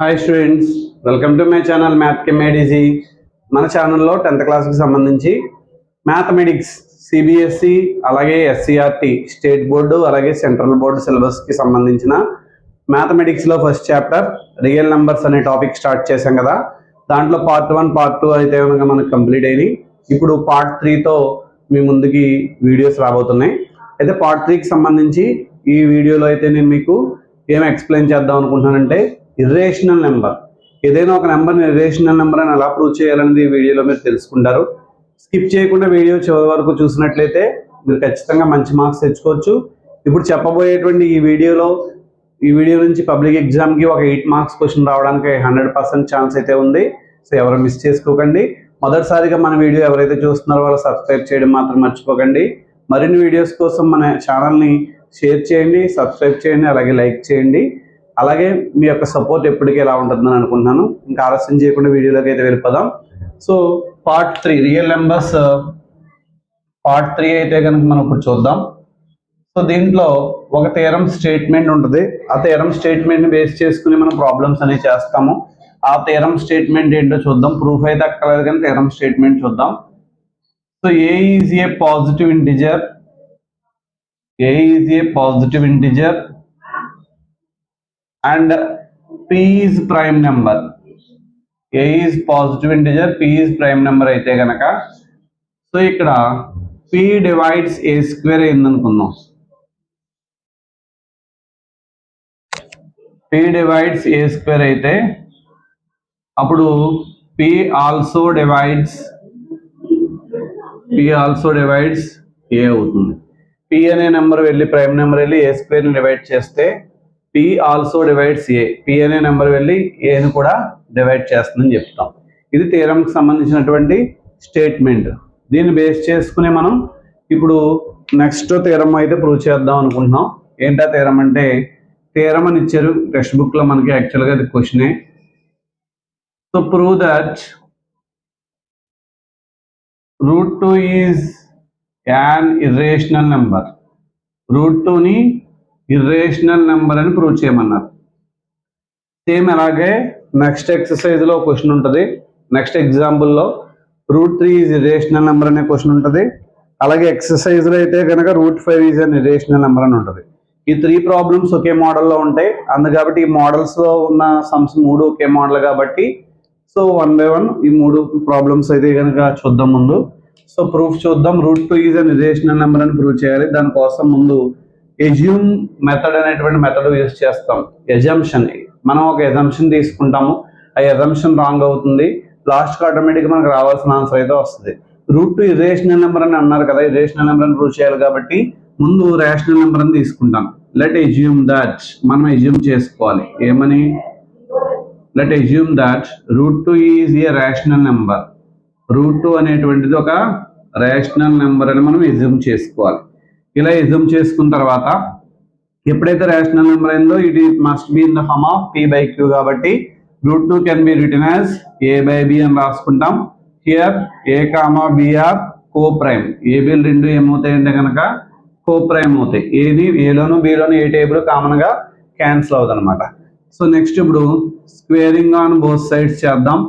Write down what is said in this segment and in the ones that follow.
Hi students, welcome to my channel math కెమెడీజీ. మన ఛానల్లో 10th క్లాస్కి సంబంధించి మ్యాథమెటిక్స్ సిబిఎస్ఈ అలాగే ఎస్సీఆర్టీ స్టేట్ బోర్డు అలాగే సెంట్రల్ బోర్డు సిలబస్కి సంబంధించిన మ్యాథమెటిక్స్లో ఫస్ట్ చాప్టర్ రియల్ నెంబర్స్ అనే టాపిక్ స్టార్ట్ చేశాం కదా. దాంట్లో పార్ట్ 1 పార్ట్ 2 అయితే కనుక మనకు కంప్లీట్ అయినాయి. ఇప్పుడు పార్ట్ 3తో మీ ముందుకి వీడియోస్ రాబోతున్నాయి. అయితే పార్ట్ 3కి సంబంధించి ఈ వీడియోలో అయితే నేను మీకు ఏం ఎక్స్ప్లెయిన్ చేద్దాం అనుకుంటున్నానంటే, ఇర్రేషనల్ నెంబర్, ఏదైనా ఒక నెంబర్ని ఇర్రేషనల్ నెంబర్ అని ఎలా ప్రూవ్ చేయాలనేది ఈ వీడియోలో మీరు తెలుసుకుంటారు. స్కిప్ చేయకుండా వీడియో చివరి వరకు చూసినట్లయితే మీరు ఖచ్చితంగా మంచి మార్క్స్ తెచ్చుకోవచ్చు. ఇప్పుడు చెప్పబోయేటువంటి ఈ వీడియో నుంచి పబ్లిక్ ఎగ్జామ్కి ఒక 8 మార్క్స్ క్వశ్చన్ రావడానికి 100% ఛాన్స్ అయితే ఉంది. సో ఎవరు మిస్ చేసుకోకండి. మొదటిసారిగా మన వీడియో ఎవరైతే చూస్తున్నారో వాళ్ళు సబ్స్క్రైబ్ చేయడం మాత్రం మర్చిపోకండి. మరిన్ని వీడియోస్ కోసం మన ఛానల్ని షేర్ చేయండి, సబ్స్క్రైబ్ చేయండి, అలాగే లైక్ చేయండి. అలాగే మీ యొక్క సపోర్ట్ ఎప్పటికీ ఎలా ఉంటుందని అనుకుంటున్నాను. ఇంకా ఆలస్యం చేయకుండా వీడియోలోకి అయితే వెళ్ళిపోదాం. So part 3 real numbers part 3 అయితే కనుక మనం ఇప్పుడు చూద్దాం. సో దీంట్లో ఒక థియరం స్టేట్మెంట్ ఉంటుంది. ఆ థియరం స్టేట్మెంట్ని బేస్ చేసుకుని మనం ప్రాబ్లమ్స్ అనేవి చేస్తాము. ఆ థియరం స్టేట్మెంట్ ఏంటో చూద్దాం. ప్రూఫ్ అయితే అక్కర్లేదు కానీ థియరం స్టేట్మెంట్ చూద్దాం. So A is a positive integer, A is a positive integer and P is prime number. A is positive integer, P is prime number అయితే గనక సో ఇక్కడ P divides A square అయిందనుకుందాం. P divides A square అయితే అప్పుడు P also divides A అవుతుంది. P అనే number వెళ్ళి prime number వెళ్ళి ఏ స్క్వేర్ని divide చేస్తే P ఆల్సో డివైడ్స్ ఏ. P అనే నెంబర్ వెళ్ళి ఏని కూడా డివైడ్ చేస్తుందని చెప్తాం. ఇది థియరంకి సంబంధించినటువంటి స్టేట్మెంట్. దీన్ని బేస్ చేసుకుని మనం ఇప్పుడు నెక్స్ట్ థియరం అయితే ప్రూవ్ చేద్దాం అనుకుంటున్నాం. ఏంటా థియరం అంటే, థియరం అని ఇచ్చారు టెక్స్ట్ బుక్లో మనకి. యాక్చువల్గా అది క్వశ్చనే. So prove that √2 is an irrational number. √2ని ఇర్రేషనల్ నెంబర్ అని ప్రూవ్ చేయమన్నారు. సేమ్ అలాగే నెక్స్ట్ ఎక్సర్సైజ్లో క్వశ్చన్ ఉంటుంది. నెక్స్ట్ ఎగ్జాంపుల్లో √3 ఈజ్ ఇర్రేషనల్ నెంబర్ అనే క్వశ్చన్ ఉంటుంది. అలాగే ఎక్సర్సైజ్లో అయితే కనుక √5 ఈజ్ అన్ ఇర్రేషనల్ నెంబర్ అని ఉంటుంది. ఈ 3 ప్రాబ్లమ్స్ ఒకే మోడల్లో ఉంటాయి. కాబట్టి ఈ మోడల్స్లో ఉన్న సమ్స్ 3 ఒకే మోడల్ కాబట్టి సో 1 by 1 ఈ 3 ప్రాబ్లమ్స్ అయితే కనుక చూద్దాం ముందు. సో ప్రూఫ్ చూద్దాం. √2 ఈజ్ అన్ ఇర్రేషనల్ నెంబర్ అని ప్రూవ్ చేయాలి. దానికోసం ముందు ఎజ్యూమ్ మెథడ్ అనేటువంటి మెథడ్ యూజ్ చేస్తాం. ఎజంప్షన్, మనం ఒక ఎజంప్షన్ తీసుకుంటాము. ఆ ఎజంప్షన్ రాంగ్ అవుతుంది. లాస్ట్కి ఆటోమేటిక్గా మనకు రావాల్సిన ఆన్సర్ అయితే వస్తుంది. √2 ఇర్రేషనల్ నెంబర్ అని అన్నారు కదా, ఇర్రేషనల్ నెంబర్ అని ప్రూవ్ చేయాలి కాబట్టి ముందు రేషనల్ నెంబర్ అని తీసుకుంటాం. లెట్ ఎజ్యూమ్ దట్, మనం ఎజ్యూమ్ చేసుకోవాలి. ఏమని? Let assume that √2 is a rational number. √2 అనేటువంటిది ఒక రేషనల్ నెంబర్ అని మనం ఎజ్యూమ్ చేసుకోవాలి. ఇలా ఎజ్యూమ్ చేసుకున్న తర్వాత ఎప్పుడైతే రేషనల్ నెంబర్ అయిందో it must be in the form of P/Q కాబట్టి √2 can be written as A/B అని రాసుకుంటాం. Here A, B are coprime. ఏబీలు రెండు ఏమవుతాయంటే కనుక కో ప్రైమ్ అవుతాయి. ఏది ఏలోను బీలోను ఏ టేబుల్ కామన్గా క్యాన్సిల్ అవుతుంది అనమాట. సో నెక్స్ట్ ఇప్పుడు స్క్వేరింగ్ ఆన్ బోత్ సైడ్స్ చేద్దాం.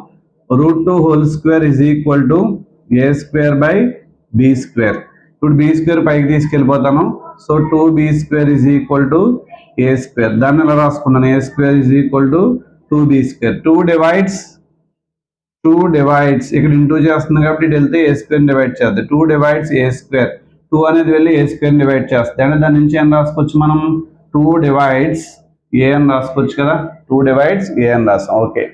√2 whole square is equal to A² by B². ఇప్పుడు B² పైకి తీసుకెళ్ళిపోతాను. So 2B² is equal to A². దాన్ని ఎలా రాసుకున్నాను? A² is equal to 2B². 2 divides ఇక్కడ ఇంటూ చేస్తుంది కాబట్టి ఇటు వెళ్తే A² డివైడ్ చేస్తుంది. 2 డివైడ్స్ A². 2 అనేది వెళ్ళి A² డివైడ్ చేస్తుంది. అంటే దాని నుంచి ఏం రాసుకోవచ్చు మనం? 2 డివైడ్స్ A అని రాసుకోవచ్చు కదా. 2 డివైడ్స్ A అని రాస్తాం. ఓకే.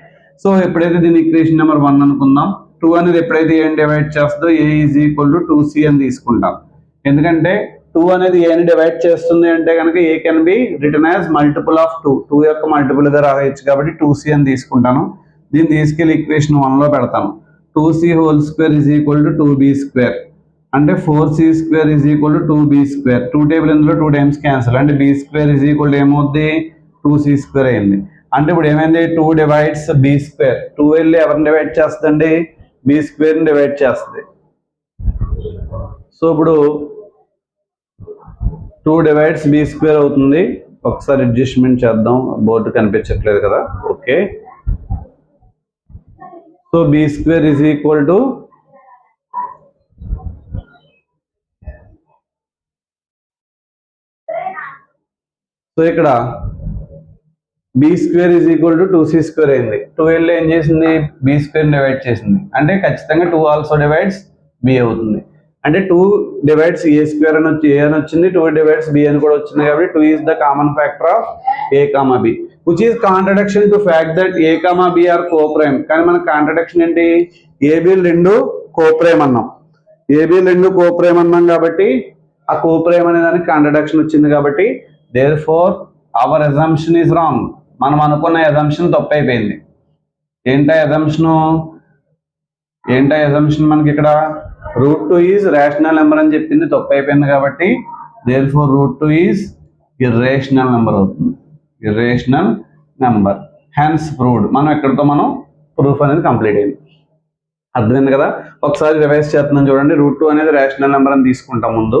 సో ఎప్పుడైతే దీని ఈక్వేషన్ నెంబర్ 1 అనుకుందాం. 2 అనేది ఎప్పుడైతే ఏం డివైడ్ చేస్తుందో A is equal to 2C అని తీసుకుంటాం. ఎందుకంటే 2 అనేది ఏని డివైడ్ చేస్తుంది అంటే కనుక A can be written as multiple of 2. 2 యొక్క మల్టిపుల్గా రాయొచ్చు కాబట్టి 2C అని తీసుకుంటాను. దీన్ని తీసుకెళ్ళి ఈక్వేషన్ 1లో పెడతాను. 2C whole square is equal to 2B². అంటే 4C² is equal to 2B². 2 table ఇందులో 2 టైమ్స్ క్యాన్సిల్. అంటే B² ఈజ్ ఈక్వల్ టు ఏమవుద్ది? 2C² అయింది. అంటే ఇప్పుడు ఏమైంది? 2 డివైడ్స్ B². 2 వెళ్ళి ఎవరిని డివైడ్ చేస్తుందండి? B²ని డివైడ్ చేస్తుంది. సో ఇప్పుడు 2 డివైడ్స్ B² అవుతుంది. ఒకసారి అడ్జస్ట్మెంట్ చేద్దాం. బోర్డు కనిపించట్లేదు కదా. Okay. So B square is equal to so ఇక్కడ B square is equal to 2c square అయింది. 2l ఏం చేసింది, బి స్క్వేర్ డివైడ్ చేసింది. అంటే ఖచ్చితంగా 2 ఆల్సో డివైడ్స్ బి అవుతుంది. అంటే 2 డివైడ్స్ ఏ స్క్వేర్ అని వచ్చి ఏ అని వచ్చింది, 2 డివైడ్స్ బి అని కూడా వచ్చింది. కాబట్టి 2 is the common factor of A comma b, which is contradiction to fact that A comma B are coprime. కానీ మన కాంట్రడిక్షన్ ఏంటి, ఏబిలు రెండు కోప్రైమ్ అన్నాం. ఏబిలు రెండు కోప్రైమ్ అన్నాం కాబట్టి ఆ కోప్రైమ్ అనే దానికి కాంట్రడిక్షన్ వచ్చింది. కాబట్టి therefore our assumption is wrong. మనం అనుకున్న అజంప్షన్ తప్పు అయిపోయింది. ఏంటా అజంప్షన్ మనకి ఇక్కడ √2 ఈజ్ రేషనల్ నెంబర్ అని చెప్పింది, తప్పు అయిపోయింది. కాబట్టి therefore √2 is irrational number అవుతుంది, ఇర్రేషనల్ నెంబర్. Hence proved. మనం ప్రూఫ్ అనేది కంప్లీట్ అయింది. అర్థమైంది కదా. ఒకసారి రివైజ్ చేస్తున్నాం చూడండి. √2 అనేది రేషనల్ నెంబర్ అని తీసుకుంటాం. ముందు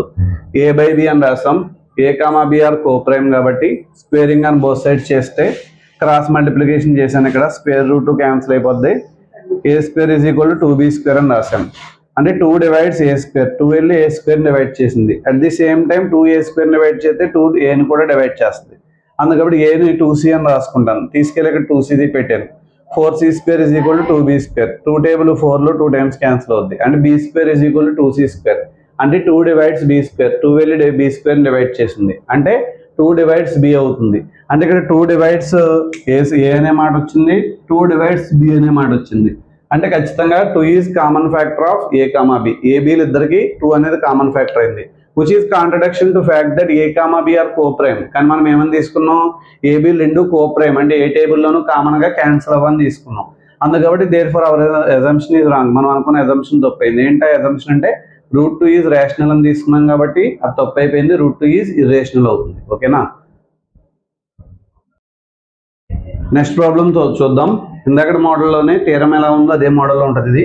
ఏ బై బి అని రాసాం. A comma B are coprime కాబట్టి స్క్వేరింగ్ అని బోత్ సైడ్స్ చేస్తే క్రాస్ మల్టిప్లికేషన్ చేశాను. ఇక్కడ స్క్వేర్ రూట్ క్యాన్సిల్ అయిపోద్ది. A square is equal to 2b square అని రాశాం. అంటే 2 డివైడ్స్ ఏ స్క్వేర్, 2 వెళ్ళి ఏ స్క్వేర్ డివైడ్ చేసింది. At the same time 2a square divide చేస్తే 2aని కూడా డివైడ్ చేస్తుంది. అందుకని ఏని 2c అని రాసుకుంటాను. తీసుకెళ్ళి ఇక్కడ 2c పెట్టాను. 4c square is equal to 2b square. 2 table 4లో 2 టైమ్స్ క్యాన్సిల్ అవుద్ది. అంటే b square is equal to 2c square. అంటే 2 డివైడ్స్ బి స్క్వేర్, 2 వెళ్ళి బి స్క్వేర్ డివైడ్ చేసింది. అంటే 2 డివైడ్స్ బి అవుతుంది. అంటే ఇక్కడ 2 డివైడ్స్ ఏ అనే మాట వచ్చింది, 2 డివైడ్స్ బి అనే మాట వచ్చింది. అంటే ఖచ్చితంగా 2 is common factor of A comma B. ఏబిలు ఇద్దరికి 2 అనేది కామన్ ఫ్యాక్టర్ అయింది. Which is contradiction to fact that A comma B are coprime. కానీ మనం ఏమని తీసుకున్నాం, ఏబిలు రెండు కోప్రైమ్ అంటే ఏ టేబుల్లోనూ కామన్ గా క్యాన్సిల్ అవ్వని తీసుకున్నాం. అందుకబట్టి therefore our assumption is wrong. మనం అనుకున్న అజంప్షన్ తప్పైంది. ఏంటో అజంప్షన్ అంటే √2 ఈజ్ రేషనల్ అని తీసుకున్నాం కాబట్టి అది తప్పు అయిపోయింది. √2 ఈజ్ ఇర్రేషనల్ అవుతుంది. ఓకేనా. నెక్స్ట్ ప్రాబ్లం చూద్దాం. ఇందాక మోడల్లోనే థీరం ఎలా ఉందో అదే మోడల్లో ఉంటుంది. ఇది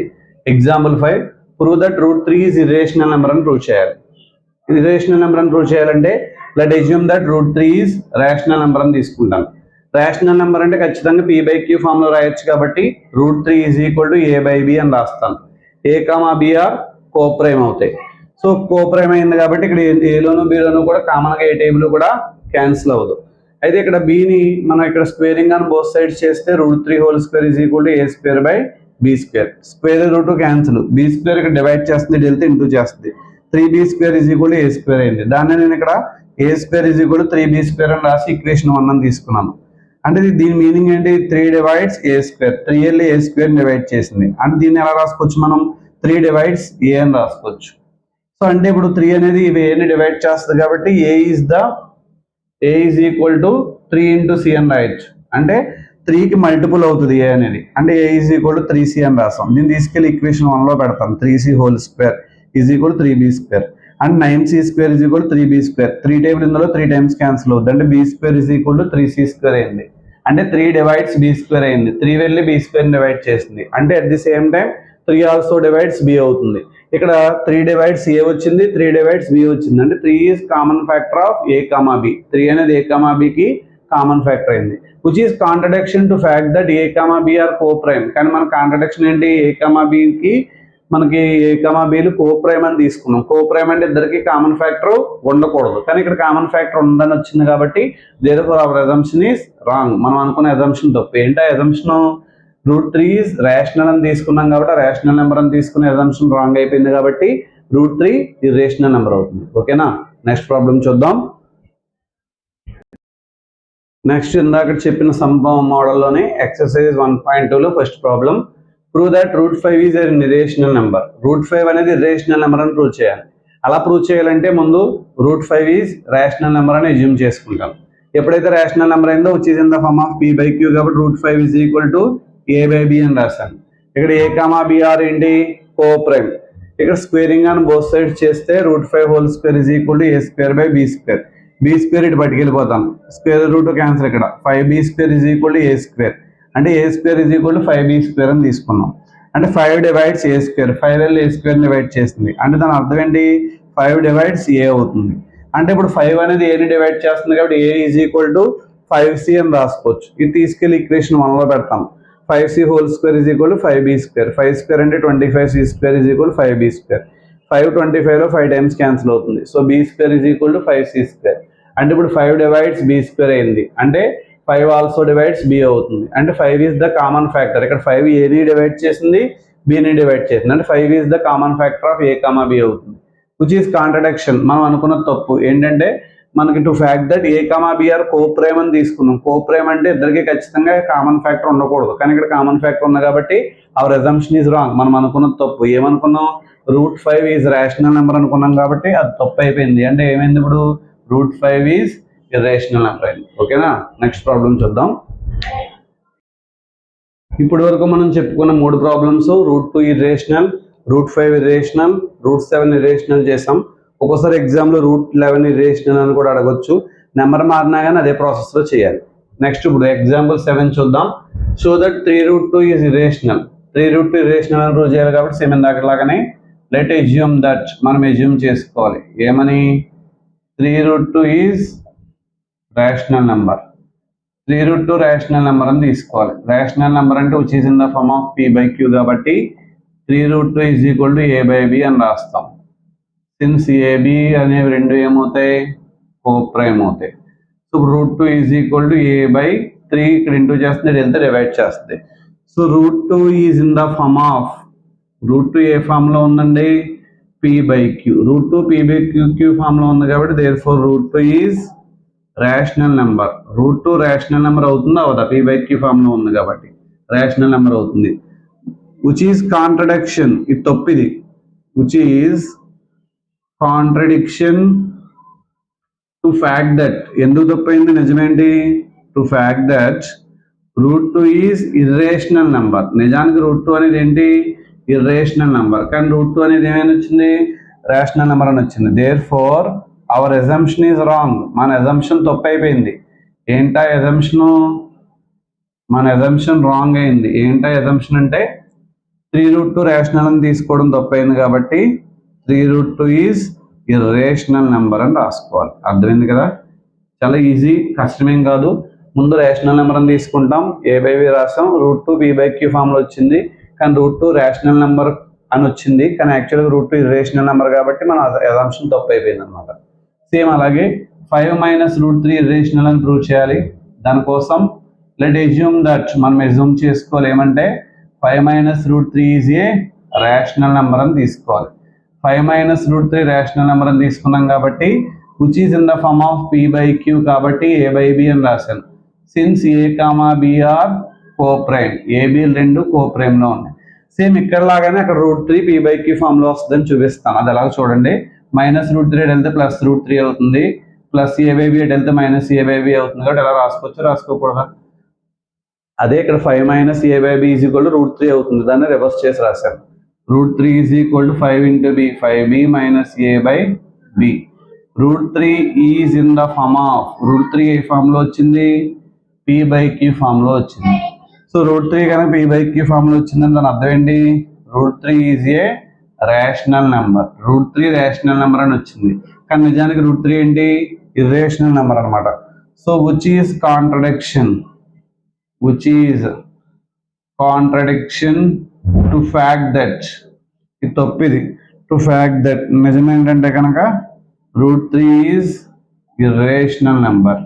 example 5. Prove that √3 is irrational number అని ప్రూవ్ చేయాలి. ఇర్రేషనల్ నెంబర్ అని ప్రూవ్ చేయాలంటే let assume that √3 is rational number అని తీసుకుంటాం. రేషనల్ నెంబర్ అంటే ఖచ్చితంగా p/q ఫామ్ లో రాయొచ్చు. కాబట్టి √3 ఈజ్ ఈక్వల్ టు a/b అని రాస్తాను. ఏ కామా బి ఆర్ కోప్రైమ్ అవుతాయి. సో కోప్రైమ్ అయింది కాబట్టి ఇక్కడ ఏలోను బిలోను కూడా కామన్ గా ఏ టేబుల్ కూడా క్యాన్సిల్ అవ్వదు. అయితే ఇక్కడ బిని మనం ఇక్కడ స్క్వేరింగ్ అని బోత్ సైడ్స్ చేస్తే √3 whole square is equal to a square by b square. Square root cancel, b square ఇక్కడ డివైడ్ చేస్తుంది, డెల్టా ఇంటూ చేస్తుంది. 3b square is equal to a square అయింది. దాన్ని నేను ఇక్కడ a square is equal to 3b square అని రాసి equation 1 అని తీసుకున్నాను. అంటే దీని మీనింగ్ ఏంటి, 3 డివైడ్స్ a స్క్వేర్. 3 వెళ్ళి a స్క్వేర్ డివైడ్ చేసింది. అంటే దీన్ని ఎలా రాసుకోవచ్చు మనం, 3 డివైడ్స్ a అని రాసుకోవచ్చు. సో అంటే ఇప్పుడు 3 అనేది ఇవి ఏని డివైడ్ చేస్తుంది కాబట్టి a is equal to 3 into c అని రాయొచ్చు. అంటే 3కి మల్టిపుల్ అవుతుంది a అనేది. అంటే a is equal to 3c అని రాస్తాం. దీన్ని తీసుకెళ్ళి ఈక్వేషన్ 1లో పెడతాం. 3c whole square is equal 3b square. And 9c square is equal 3b square. 3 table ఇందులో 3 టైమ్స్ క్యాన్సిల్ అవుతుంది. అంటే b square is equal to 3c square అయింది. అంటే 3 డివైడ్స్ b స్క్వేర్ అయింది. 3 వెళ్ళి b స్క్వేర్ డివైడ్ చేసింది. అంటే at the same time 3 also divides b అవుతుంది. ఇక్కడ 3 డివైడ్స్ a వచ్చింది, 3 డివైడ్స్ b వచ్చింది. అంటే 3 is common factor of a comma b. 3 అనేది a కామా b కి కామన్ ఫ్యాక్టర్ అయింది. Which is contradiction to fact that a comma b are coprime. కానీ మన కాంట్రడిక్షన్ ఏంటి, a కామా b కి మనకి a కామా b లు కోప్రైమ్ అని తీసుకున్నాం. కోప్రైమ్ అంటే ఇద్దరికి కామన్ ఫ్యాక్టర్ ఉండకూడదు, కానీ ఇక్కడ కామన్ ఫ్యాక్టర్ ఉందని వచ్చింది. కాబట్టి therefore hour assumption is wrong. మనం అనుకునే అజంప్షన్ తప్పు. ఏంటో అజంప్షన్, √3 ఈజ్ రేషనల్ అని తీసుకున్నాం కాబట్టి రేషనల్ నెంబర్ అని తీసుకునే అజంప్షన్ రాంగ్ అయిపోయింది. కాబట్టి √3 ఇర్రేషనల్ నెంబర్ అవుతుంది. ఓకేనా. నెక్స్ట్ ప్రాబ్లం చూద్దాం. నెక్స్ట్ ఇందాక చెప్పిన సంభవం మోడల్లోనే ఎక్సర్సైజ్ 1.2లో first problem. Prove that √5 is an irrational number. √5 అనేది ఇర్రేషనల్ నెంబర్ అని ప్రూవ్ చేయాలి. అలా ప్రూవ్ చేయాలంటే ముందు √5 ఈజ్ రేషనల్ నెంబర్ అని అజ్యూమ్ చేసుకుంటాం. ఎప్పుడైతే రేషనల్ నెంబర్ అయిందో which is in the form of p/q కాబట్టి √5 ఈజ్ ఈక్వల్ టు a/b అని రాశాను. ఇక్కడ a కామా b ఆర్ ఏంటి, కోప్రైమ్. ఇక్కడ స్క్వేరింగ్ అని బోత్ సైడ్స్ చేస్తే √5 whole square is equal to a square by b square. b square ఇటు పట్టుకెళ్ళిపోతాం. Square root cancel. ఇక్కడ 5b square is equal to a square. అంటే a square is equal to 5b square అని తీసుకున్నాం. అంటే 5 divides a square. 5 వెళ్ళి a square divide చేస్తుంది. అంటే దాని అర్థం ఏంటి, 5 డివైడ్స్ a అవుతుంది. అంటే ఇప్పుడు 5 అనేది a ని డివైడ్ చేస్తుంది కాబట్టి a is equal to 5c అని రాసుకోవచ్చు. ఇది తీసుకెళ్లి ఈక్వేషన్ 1లో పెడతాం. 5c whole square is equal to 5b square. 5 square అంటే 25c square is equal 5b square. 5 25లో 5 టైమ్స్ క్యాన్సిల్ అవుతుంది. So b square is equal to 5c square. అంటే ఇప్పుడు 5 డివైడ్స్ b స్క్వేర్ అయింది, అంటే 5 ఆల్సో డివైడ్స్ b అవుతుంది. అంటే 5 ఈజ్ ద కామన్ ఫ్యాక్టర్. ఇక్కడ 5 ఏని డివైడ్ చేసింది, bని డివైడ్ చేసింది. అంటే 5 is the common factor of a, b అవుతుంది. Which is contradiction. మనం అనుకున్న తప్పు ఏంటంటే మనకి to fact that a, b are coprime అని తీసుకున్నాం. కోప్రైమ్ అంటే ఇద్దరికి ఖచ్చితంగా కామన్ ఫ్యాక్టర్ ఉండకూడదు, కానీ ఇక్కడ కామన్ ఫ్యాక్టర్ ఉంది కాబట్టి అవర్ అజంప్షన్ ఈజ్ రాంగ్. మనం అనుకున్నది తప్పు. ఏమనుకున్నాం? √5 ఈజ్ రేషనల్ నెంబర్ అనుకున్నాం కాబట్టి అది తప్పు అయిపోయింది. అంటే ఏమైంది ఇప్పుడు? √5 ఈజ్ ఇర్రేషనల్ నెంబర్ అయింది. ఓకేనా? నెక్స్ట్ ప్రాబ్లం చూద్దాం. ఇప్పటి వరకు మనం చెప్పుకున్న 3 ప్రాబ్లమ్స్ √2 ఇర్రేషనల్, √5 ఇర్రేషనల్, √7 ఇర్రేషనల్ చేసాం. ఒక్కోసారి ఎగ్జామ్లో √11 ఇర్రేషనల్ అని కూడా అడగొచ్చు. నెంబర్ మారినా కానీ అదే ప్రాసెస్లో చేయాలి. నెక్స్ట్ ఇప్పుడు ఎగ్జాంపుల్ 7 చూద్దాం. So that 3√2 is irrational. 3√2 irrational అని ప్రూవ్ చేయాలి కాబట్టి సేమ్ ఇందాకలాగానే లెట్ ఎజ్యూమ్ దట్ మనం ఎజ్యూమ్ చేసుకోవాలి. ఏమని? 3√2 is rational number. 3√2 rational number అని తీసుకోవాలి. రేషనల్ నెంబర్ అంటే which is in the form of p/q కాబట్టి 3√2 ఈజ్ ఈక్వల్ టు a/b అని రాస్తాం. సిన్స్ ab అనేవి రెండు ఏమవుతాయి? కోప్రైమ్ అవుతాయి. So √2 is equal to a/3. ఇక్కడ ఇంటూ చేస్తుంది, వెళ్తే డివైడ్ చేస్తుంది. So √2 is in the form of √2 ఏ ఫామ్లో ఉందండి? p/q. √2 p/q ఫామ్లో ఉంది కాబట్టి therefore √2 is rational number. √2 rational number అవుతుందా అవదా? p/q ఫామ్లో ఉంది కాబట్టి రేషనల్ నెంబర్ అవుతుంది. Which is contradiction. ఇది తప్పిది. Which is contradiction to fact that. ఎందుకు తప్పైంది? నిజమేంటి? To fact that √2 is irrational number. నిజానికి √2 అనేది ఏంటి? Irrational number. కానీ √2 అనేది ఏమైనా వచ్చింది? రేషనల్ నెంబర్ అని వచ్చింది. Therefore our assumption is wrong. మన అజంప్షన్ తప్పు అయిపోయింది. ఏంటా అజంప్షను? మన అజంప్షన్ రాంగ్ అయింది. ఏంటా అజంప్షన్ అంటే 3√2 రేషనల్ అని తీసుకోవడం తప్పైంది కాబట్టి 3√2 ఈజ్ ఇర్రేషనల్ నెంబర్ అని రాసుకోవాలి. అర్థమైంది కదా? చాలా ఈజీ, కష్టమేం కాదు. ముందు రేషనల్ నెంబర్ అని తీసుకుంటాం, a/b రాసాం. √2 p/q ఫామ్లో వచ్చింది, కానీ √2 రేషనల్ నెంబర్ అని వచ్చింది, కానీ యాక్చువల్గా √2 ఇర్రేషనల్ నెంబర్ కాబట్టి మన అజంప్షన్ తప్పు అయిపోయింది అనమాట. సేమ్ అలాగే 5 - √3 ఇర్రేషనల్ అని ప్రూవ్ చేయాలి. దానికోసం లెట్ ఎజ్యూమ్ దట్ మనం ఎజ్యూమ్ చేసుకోవాలి. ఏమంటే 5 - √3 ఈజ్ ఏ రేషనల్ నెంబర్ అని తీసుకోవాలి. 5 - √3 రేషనల్ నెంబర్ అని తీసుకున్నాం కాబట్టి which is in the form of p/q కాబట్టి a/b అని రాశాను. Since a, b are coprime. ab రెండు కోప్రైమ్లో ఉన్నాయి. సేమ్ ఇక్కడ లాగానే అక్కడ √3 p/q ఫామ్లో వస్తుందని చూపిస్తాను. అది ఎలాగో చూడండి. -√3 వెళ్తే +√3 అవుతుంది, ప్లస్ a/b వెళ్తే -a/b అవుతుంది కాబట్టి ఎలా రాసుకోవచ్చు? రాసుకోకూడదా? అదే ఇక్కడ 5 - a/b ఈజ్ ఈక్వల్ టు √3 అవుతుంది. దాన్ని రివర్స్ చేసి రాశాను. √3 is equal to 5 × b, 5b - a/b. √3 is in the form of √3 ఏ ఫామ్లో వచ్చింది? p/q ఫామ్లో వచ్చింది. సో √3 కనుక p/q ఫామ్లో వచ్చిందని దాని అర్థం ఏంటి? √3 is a rational number. √3 rational number అని వచ్చింది, కానీ నిజానికి √3 ఏంటి? ఇర్రేషనల్ నెంబర్ అనమాట. So which is contradiction. Which is contradiction to fact that. ఇది తప్పిది. టు ఫ్యాక్ట్ దట్ నిజమేంటంటే కనుక √3 ఈజ్ ఇర్రేషనల్ నెంబర్.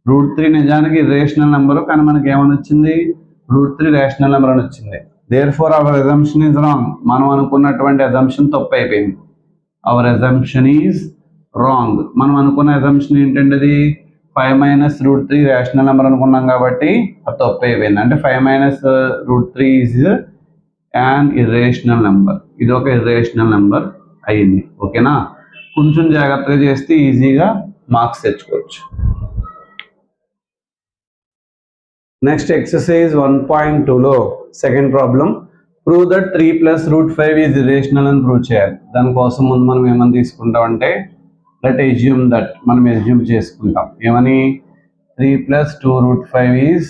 √3 నిజానికి ఇర్రేషనల్ నెంబరు, కానీ మనకి ఏమని వచ్చింది? √3 రేషనల్ నెంబర్ అని వచ్చింది. Therefore our assumption is wrong. మనం అనుకున్నటువంటి అజంప్షన్ తప్పు అయిపోయింది. Our assumption is wrong. మనం అనుకున్న అజంప్షన్ ఏంటంటే అది 5 - √3 రేషనల్ నెంబర్ అనుకున్నాం కాబట్టి అది తప్పు అయిపోయింది. అంటే 5 - √3 ఈజ్ యాన్ ఇర్రేషనల్ నెంబర్. ఇది ఒక ఇర్రేషనల్ నెంబర్ అయింది. ఓకేనా? కొంచెం జాగ్రత్తగా చేస్తే ఈజీగా మార్క్స్ తెచ్చుకోవచ్చు. నెక్స్ట్ ఎక్సర్సైజ్ 1.2లో second problem. Prove that 3 + √5 is irrational అని ప్రూవ్ చేయాలి. దానికోసం ముందు మనం ఏమని తీసుకుంటాం అంటే లెట్ ఎజ్యూమ్ దట్ మనం ఎజ్యూమ్ చేసుకుంటాం. ఏమని? 3 + 2√5 ఈజ్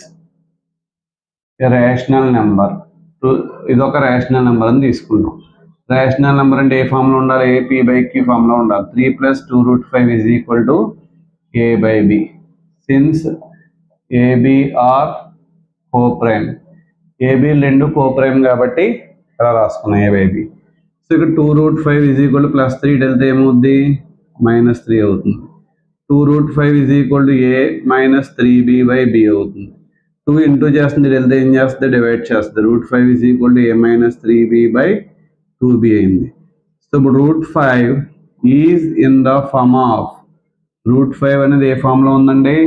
ఏ రేషనల్ నెంబర్. ఇదొక రేషనల్ నెంబర్ అని తీసుకుంటాం. రేషనల్ నెంబర్ అంటే ఏ ఫామ్లో ఉండాలి? p/q ఫామ్లో ఉండాలి. 3 + 2√5 is equal to a/b. Since ab are coprime, ఏబీలు రెండు కోప్రైమ్ కాబట్టి ఇలా రాసుకున్నాం ఏ బై బి. సో ఇక్కడ 2√5 ఈజ్ ఈక్వల్ టు +3 ఇటు వెళ్తే ఏమవుద్ది -3 అవుతుంది. 2√5 is equal to A -3b/b అవుతుంది. 2 ఇంటూ చేస్తుంది ఇటు వెళ్తే ఏం చేస్తుంది డివైడ్ చేస్తుంది. √5 ఈజ్ ఈక్వల్ టు a-3b/2b అయింది. సో ఇప్పుడు √5 is in the form of √5 అనేది ఏ ఫామ్లో ఉందండి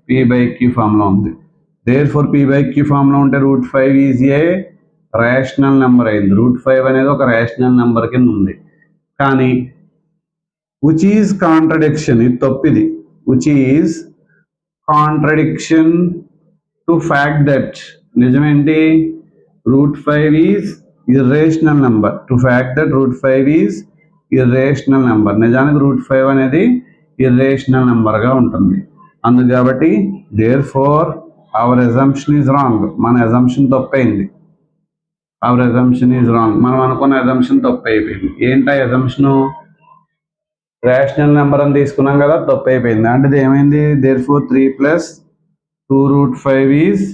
p/q ఫామ్లో ఉంది. దేర్ఫోర్ p/q ఫామ్లో ఉంటే √5 ఈజ్ ఏ రేషనల్ నెంబర్ అయింది. √5 అనేది ఒక రేషనల్ నెంబర్ కింద ఉంది. కానీ విచ్ ఈజ్ కాంట్రడిక్షన్, ఇది తప్పిది. Which is contradiction to fact that నిజమేంటి √5 is irrational number. To fact that √5 is irrational number. నిజానికి √5 అనేది ఇర్రేషనల్ నెంబర్గా ఉంటుంది. అందుకు కాబట్టి therefore our assumption is wrong. మన అజంప్షన్ తప్పైంది. Our assumption is wrong. మనం అనుకున్న అజంప్షన్ తప్పు అయిపోయింది. ఏంటా అజంప్షను రేషనల్ నెంబర్ అని తీసుకున్నాం కదా, తప్పు అయిపోయింది. అంటే ఇది ఏమైంది therefore 3 + 2√5 is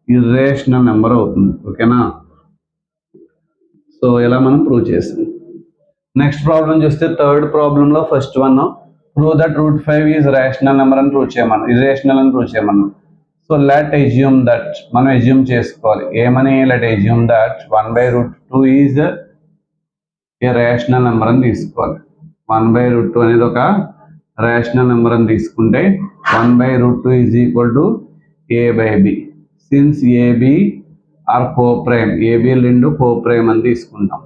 irrational number అవుతుంది. ఓకేనా. సో ఇలా మనం ప్రూవ్ చేసాం. నెక్స్ట్ ప్రాబ్లం చూస్తే థర్డ్ ప్రాబ్లంలో first one prove that √5 is rational number అని ప్రూవ్ చేయమన్నాం, ఇర్రేషనల్ అని ప్రూవ్ చేయమన్నాం. సో లెట్ అజ్యూమ్ దట్ మనం అజ్యూమ్ చేసుకోవాలి ఏమని let assume that 1/√2 is a rational number అని తీసుకోవాలి. 1/√2 అనేది ఒక రేషనల్ నెంబర్ అని తీసుకుంటే 1/√2 is equal to a/b. Since a b are coprime, a b రెండు కోప్రైమ్ అని తీసుకుంటాం.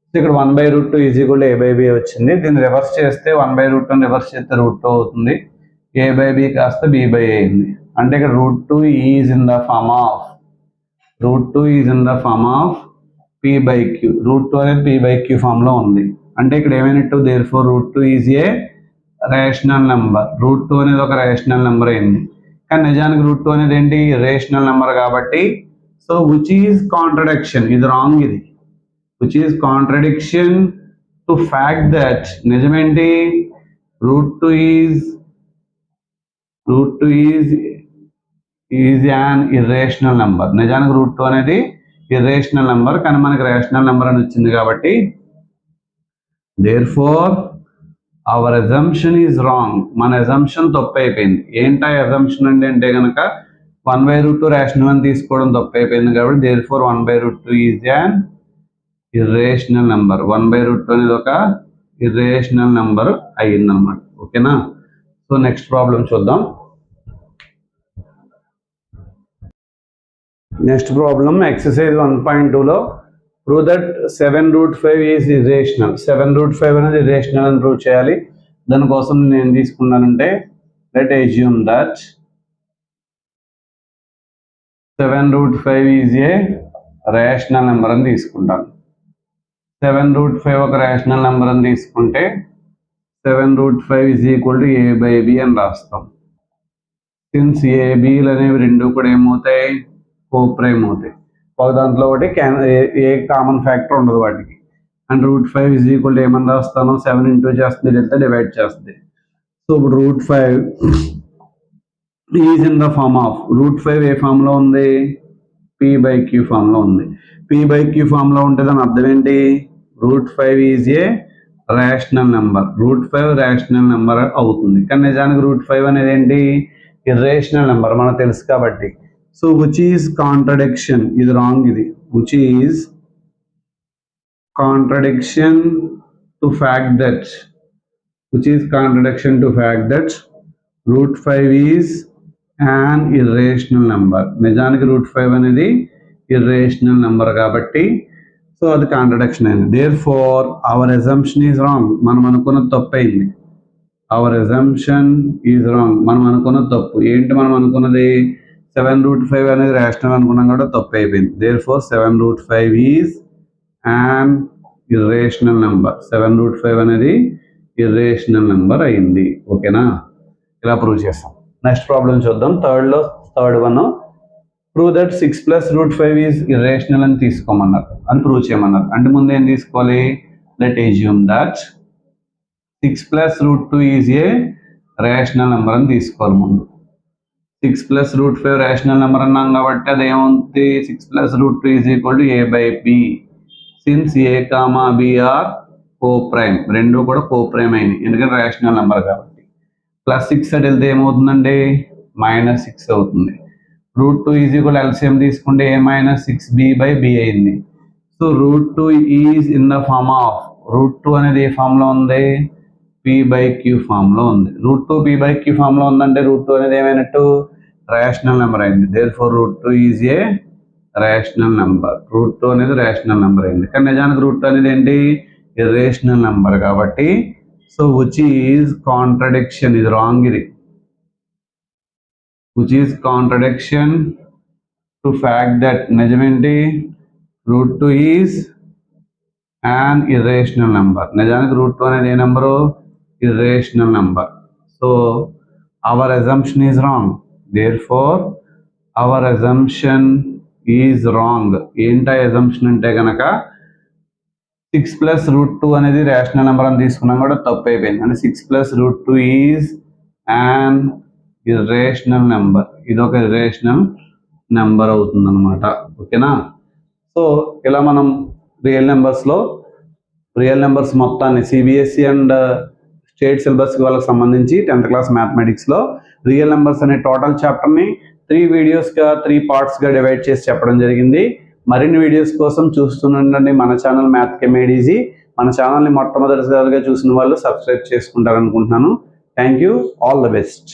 సో ఇక్కడ 1/√2 ఈజ్ ఈక్వల్ టు a/b వచ్చింది. దీన్ని రివర్స్ చేస్తే 1/√2 రివర్స్ చేస్తే √2 అవుతుంది. a/b కాస్త b/a అయింది. అంటే ఇక్కడ √2 is in the form of p/q. √2 అనేది p/q ఫామ్లో ఉంది. అంటే ఇక్కడ ఏమైనట్టు therefore √2 is a rational number. √2 అనేది ఒక రేషనల్ నెంబర్ అయింది. కానీ నిజానికి √2 అనేది ఏంటి రేషనల్ నెంబర్ కాబట్టి సో విచ్ ఈజ్ కాంట్రడిక్షన్, ఇది రాంగ్. ఇది which is contradiction to fact that నిజమేంటి √2 ఈజ్ యాన్ ఇర్రేషనల్ నెంబర్. నిజానికి √2 అనేది ఇర్రేషనల్ నెంబర్ కానీ మనకి రేషనల్ నెంబర్ అని వచ్చింది కాబట్టి therefore our assumption is wrong. మన అజంప్షన్ తప్పు అయిపోయింది. ఏంటా అజంప్షన్ అంటే కనుక 1/√2 రేషనల్ అని తీసుకోవడం తప్పు అయిపోయింది కాబట్టి therefore 1/√2 is an irrational number. 1/√2 అనేది ఒక ఇర్రేషనల్ నెంబర్ అయ్యిందనమాట. ఓకేనా. సో నెక్స్ట్ ప్రాబ్లం చూద్దాం. నెక్స్ట్ ప్రాబ్లం ఎక్సర్సైజ్ 1.2లో ప్రూవ్ దట్ 7√5 ఈజ్ ఇర్రేషనల్. 7√5 అనేది ఇర్రేషనల్ అని ప్రూవ్ చేయాలి. దానికోసం నేను ఏం తీసుకున్నానంటే let assume that 7√5 is a rational number అని తీసుకుంటాను. 7√5 ఒక రేషనల్ నెంబర్ అని తీసుకుంటే 7√5 ఈజ్ ఈక్వల్ టు a/b అని రాస్తాం. సిన్స్ ఏబీలు అనేవి రెండు కూడా ఏమవుతాయి కోప్రైమ్ అవుతాయి. ఒక దాంట్లో ఒకటి ఏ కామన్ ఫ్యాక్టర్ ఉండదు వాటికి. అండ్ √5 ఈజ్ ఈక్వల్ టు ఏమని రాస్తాను 7 ఇంటూ చేస్తుంది వెళ్తే డివైడ్ చేస్తుంది. సో ఇప్పుడు √5 is in the form of √5 ఏ ఫామ్లో ఉంది p/q ఫామ్లో ఉంది. p/q ఫామ్లో ఉంటే దాని అర్థం ఏంటి √5 is a rational number. √5 rational number అవుతుంది. కానీ నిజానికి √5 అనేది ఏంటి ఇర్రేషనల్ నెంబర్ మనకు తెలుసు కాబట్టి. సో విచ్ ఈజ్ కాంట్రడిక్షన్, ఇది రాంగ్. ఇది which is contradiction to fact that √5 is an irrational number. నిజానికి √5 అనేది ఇర్రేషనల్ నెంబర్ కాబట్టి సో అది కాంట్రడిక్షన్ అయింది. Therefore our assumption is wrong. మనం అనుకున్నది తప్పు అయింది. అవర్ అజంప్షన్ ఈజ్ రాంగ్. మనం అనుకున్నది తప్పు. ఏంటి మనం అనుకున్నది 7√5 అనేది రేషనల్ అనుకున్నాం కూడా తప్పు అయిపోయింది. Therefore 7√5 is an irrational number. 7√5 అనేది ఇర్రేషనల్ నెంబర్ అయింది. ఓకేనా. ఇలా ప్రూవ్ చేస్తాం. నెక్స్ట్ ప్రాబ్లం చూద్దాం. Third one prove that 6 + √5 is irrational అని తీసుకోమన్నారు అని ప్రూవ్ చేయమన్నారు. అంటే ముందు ఏం తీసుకోవాలి let assume that 6 + √2 is a rational number అని తీసుకోవాలి ముందు. 6 ప్లస్ రూట్ 5 రేషనల్ నెంబర్ అన్నాం కాబట్టి అది ఏముంది 6 plus root 2 is equal to a by b since a comma B are coprime, రెండు కూడా కో ప్రైమ్ అయినాయి ఎందుకంటే రేషనల్ నెంబర్ కాబట్టి. ప్లస్ 6 అటు వెళ్తే ఏమవుతుందండి -6 అవుతుంది. రూట్ 2 ఈజ్ ఈక్వల్ ఎల్సిఎం తీసుకుంటే ఏ -6b బై బి అయింది. So root 2 is in the form of, root 2 అనేది ఏ ఫామ్ లో ఉంది p బై క్యూ ఫామ్ లో ఉంది. Root 2 p by q form లో ఉందంటే రూట్ 2 అనేది ఏమైనట్టు రేషనల్ నెంబర్ అయింది. Therefore root 2 is a rational number. Root 2 అనేది రేషనల్ నెంబర్ అయింది. కానీ నిజానికి రూట్ 2 అనేది ఏంటి ఇర్రేషనల్ నెంబర్ కాబట్టి సో విచ్ ఈజ్ కాంట్రడిక్షన్, ఇది రాంగ్, ఇది which is contradiction to fact that నిజమేంటి root 2 is an irrational number. నిజానికి రూట్ 2 అనేది ఏ number irrational number. So our assumption is wrong. Therefore our assumption is wrong. ఏంటి assumption అంటే కనుక 6 plus root 2 అనేది రేషనల్ నెంబర్ అని తీసుకున్నాం కూడా తప్పు అయిపోయింది. అంటే 6 plus root 2 is an irrational number, ఇది ఒక ఇర్రేషనల్ నెంబర్ అవుతుంది అనమాట. ఓకేనా. సో ఇలా మనం రియల్ నెంబర్స్ మొత్తాన్ని సిబిఎస్ఈ అండ్ స్టేట్ సిలబస్ వాళ్ళకి సంబంధించి 10th క్లాస్ మ్యాథమెటిక్స్లో రియల్ నెంబర్స్ అనే టోటల్ చాప్టర్ని 3 వీడియోస్గా 3 పార్ట్స్గా డివైడ్ చేసి చెప్పడం జరిగింది. మరిన్ని వీడియోస్ కోసం చూస్తుండండి మన ఛానల్ మ్యాథ్ కెమెడ్ ఈజీ. మన ఛానల్ని మొట్టమొదటిసారిగా చూసిన వాళ్ళు సబ్స్క్రైబ్ చేసుకుంటారనుకుంటున్నాను. Thank you, all the best.